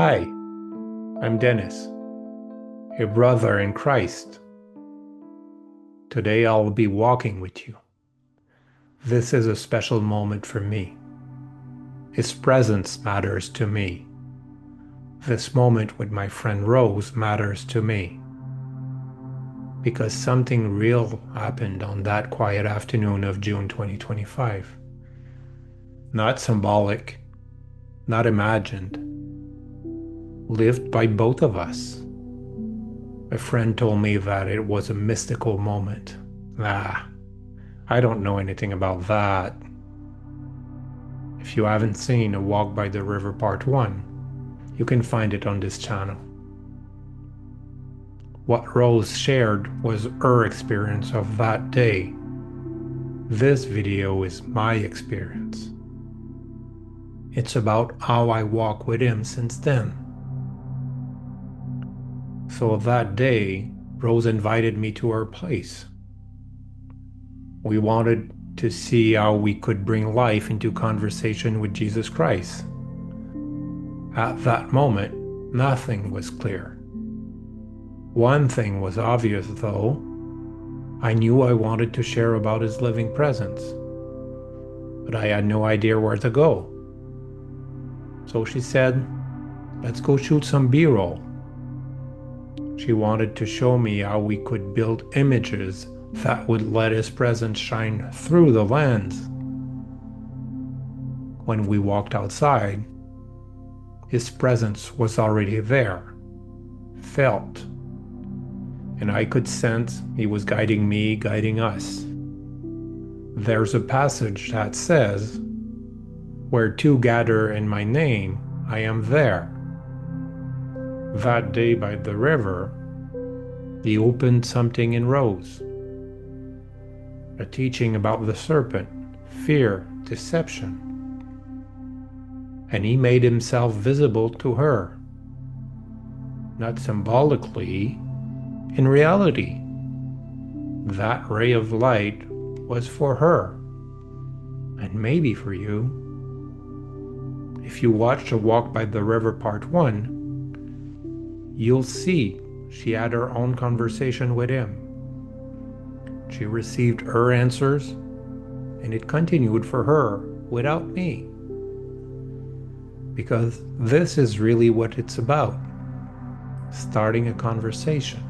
Hi, I'm Dennis, your brother in Christ. Today I'll be walking with you. This is a special moment for me. His presence matters to me. This moment with my friend Rose matters to me. Because something real happened on that quiet afternoon of June 2025. Not symbolic, not imagined, lived by both of us. A friend told me that it was a mystical moment. I don't know anything about that. If you haven't seen A Walk by the River Part 1, you can find it on this channel. What Rose shared was her experience of that day. This video is my experience. It's about how I walk with him since then. So that day, Rose invited me to her place. We wanted to see how we could bring life into conversation with Jesus Christ. At that moment, nothing was clear. One thing was obvious, though. I knew I wanted to share about his living presence, but I had no idea where to go. So she said, "Let's go shoot some B-roll." She wanted to show me how we could build images that would let his presence shine through the lens. When we walked outside, his presence was already there, felt, and I could sense he was guiding me, guiding us. There's a passage that says, "Where two gather in my name, I am there." That day by the river, he opened something in Rose. A teaching about the serpent, fear, deception. And he made himself visible to her. Not symbolically, in reality. That ray of light was for her, and maybe for you. If you watch A Walk by the River Part 1, you'll see she had her own conversation with him. She received her answers, and it continued for her without me. Because this is really what it's about, starting a conversation.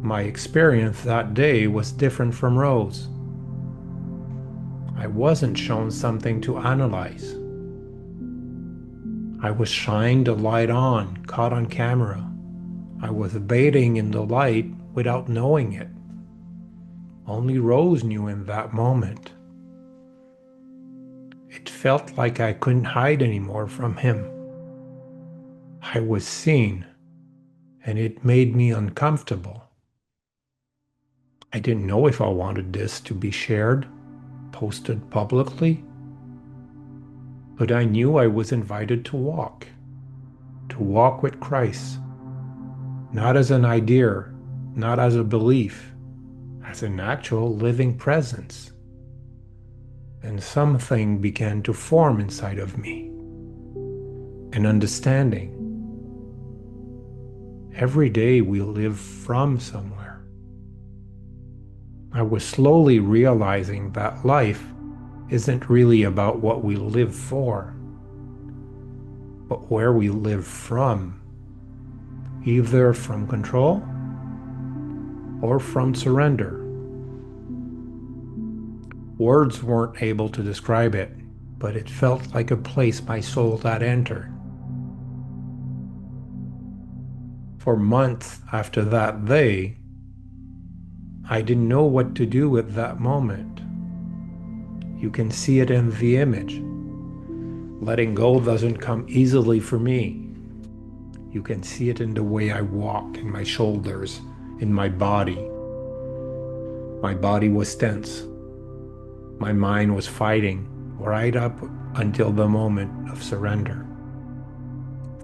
My experience that day was different from Rose. I wasn't shown something to analyze. I was shined a light on, caught on camera. I was bathing in the light without knowing it. Only Rose knew in that moment. It felt like I couldn't hide anymore from him. I was seen, and it made me uncomfortable. I didn't know if I wanted this to be shared, posted publicly, but I knew I was invited to walk with Christ, not as an idea, not as a belief, as an actual living presence. And something began to form inside of me, an understanding. Every day we live from somewhere. I was slowly realizing that life isn't really about what we live for, but where we live from, either from control or from surrender. Words weren't able to describe it, but it felt like a place my soul had entered. For months after that day, I didn't know what to do with that moment. You can see it in the image. Letting go doesn't come easily for me. You can see it in the way I walk, in my shoulders, in my body. My body was tense. My mind was fighting right up until the moment of surrender.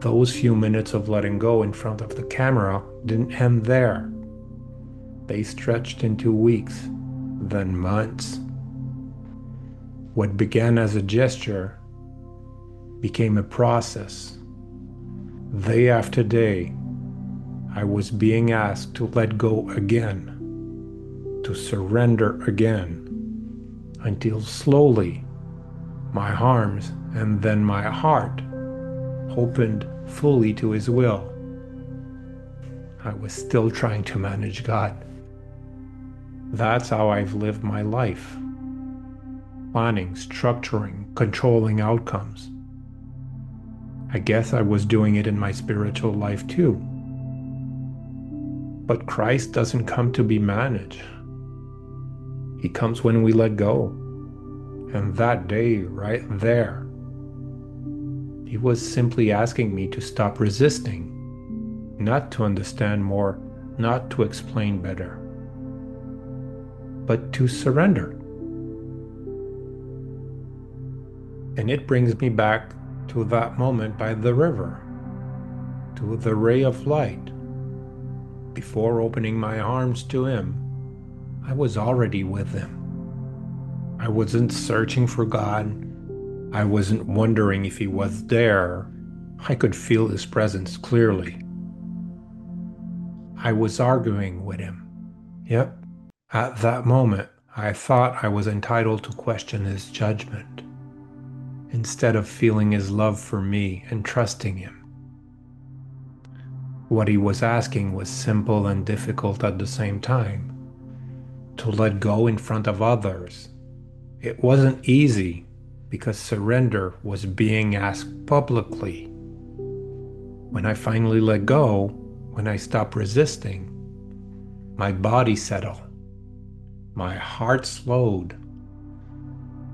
Those few minutes of letting go in front of the camera didn't end there. They stretched into weeks, then months. What began as a gesture became a process. Day after day, I was being asked to let go again, to surrender again, until slowly my arms and then my heart opened fully to His will. I was still trying to manage God. That's how I've lived my life. Planning, structuring, controlling outcomes. I guess I was doing it in my spiritual life too. But Christ doesn't come to be managed. He comes when we let go. And that day, right there, He was simply asking me to stop resisting, not to understand more, not to explain better, but to surrender. And it brings me back to that moment by the river, to the ray of light. Before opening my arms to Him, I was already with Him. I wasn't searching for God. I wasn't wondering if He was there. I could feel His presence clearly. I was arguing with Him. Yep. At that moment, I thought I was entitled to question His judgment, instead of feeling His love for me and trusting Him. What He was asking was simple and difficult at the same time. To let go in front of others. It wasn't easy because surrender was being asked publicly. When I finally let go, when I stopped resisting, my body settled, my heart slowed,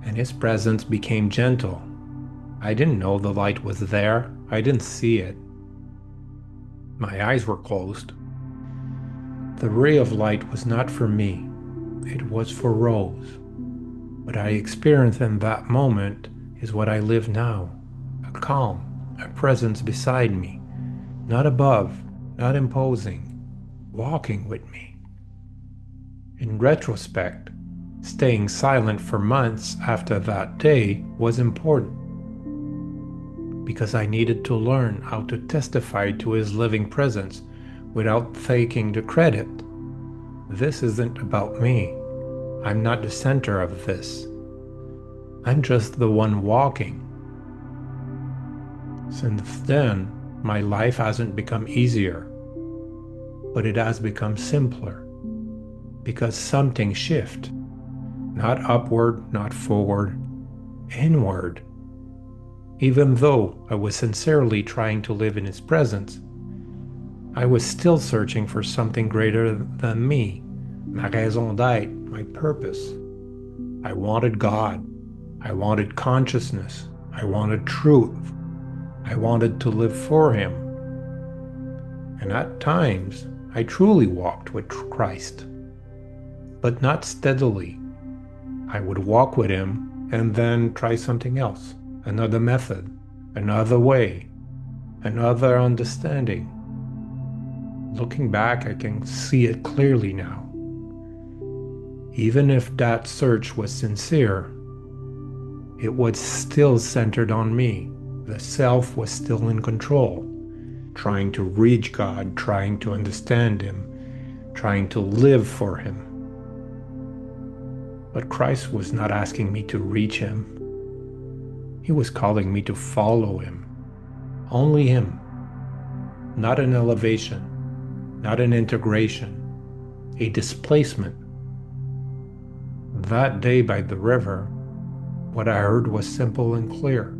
and His presence became gentle. I didn't know the light was there. I didn't see it. My eyes were closed. The ray of light was not for me. It was for Rose. What I experienced in that moment is what I live now. A calm, a presence beside me, not above, not imposing, walking with me. In retrospect, staying silent for months after that day was important, because I needed to learn how to testify to His living presence without taking the credit. This isn't about me. I'm not the center of this. I'm just the one walking. Since then, my life hasn't become easier, but it has become simpler, because something shifted. Not upward, not forward, inward. Even though I was sincerely trying to live in His presence, I was still searching for something greater than me, ma raison d'être, my purpose. I wanted God. I wanted consciousness. I wanted truth. I wanted to live for Him. And at times, I truly walked with Christ, but not steadily. I would walk with Him and then try something else, another method, another way, another understanding. Looking back, I can see it clearly now. Even if that search was sincere, it was still centered on me. The self was still in control, trying to reach God, trying to understand Him, trying to live for Him. But Christ was not asking me to reach Him. He was calling me to follow Him. Only Him. Not an elevation, not an integration, a displacement. That day by the river, what I heard was simple and clear.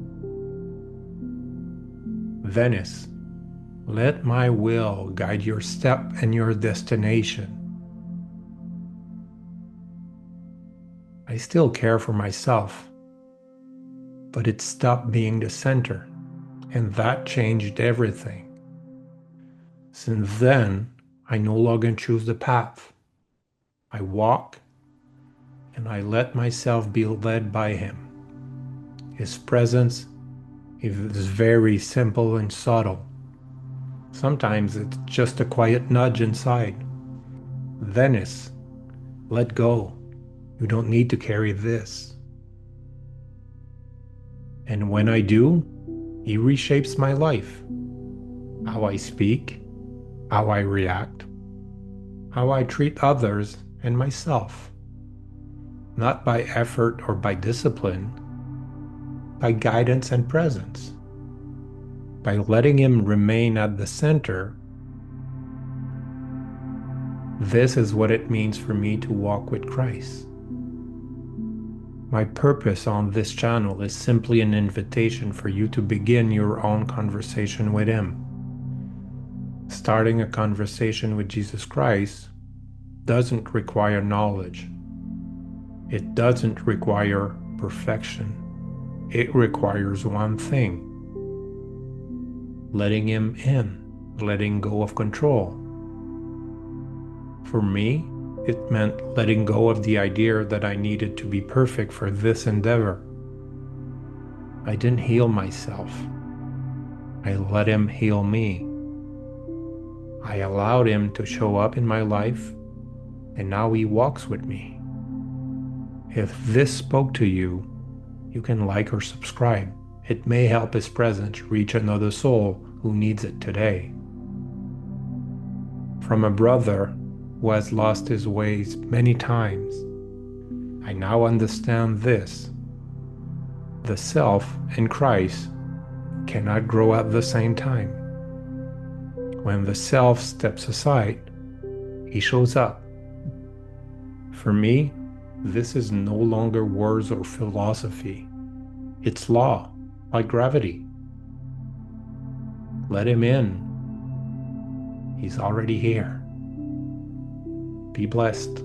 Venice, let my will guide your step and your destination. I still care for myself, but it stopped being the center, and that changed everything. Since then, I no longer choose the path. I walk, and I let myself be led by Him. His presence is very simple and subtle. Sometimes it's just a quiet nudge inside. Venice, let go. You don't need to carry this. And when I do, He reshapes my life, how I speak, how I react, how I treat others and myself, not by effort or by discipline, by guidance and presence. By letting Him remain at the center, this is what it means for me to walk with Christ. My purpose on this channel is simply an invitation for you to begin your own conversation with Him. Starting a conversation with Jesus Christ doesn't require knowledge. It doesn't require perfection. It requires one thing: letting Him in, letting go of control. For me, it meant letting go of the idea that I needed to be perfect for this endeavor. I didn't heal myself. I let Him heal me. I allowed Him to show up in my life, and now He walks with me. If this spoke to you, you can like or subscribe. It may help His presence reach another soul who needs it today. From a brother who has lost his ways many times, I now understand this: the self and Christ cannot grow at the same time. When the self steps aside, He shows up. For me, this is no longer words or philosophy. It's law, like gravity. Let Him in. He's already here. Be blessed.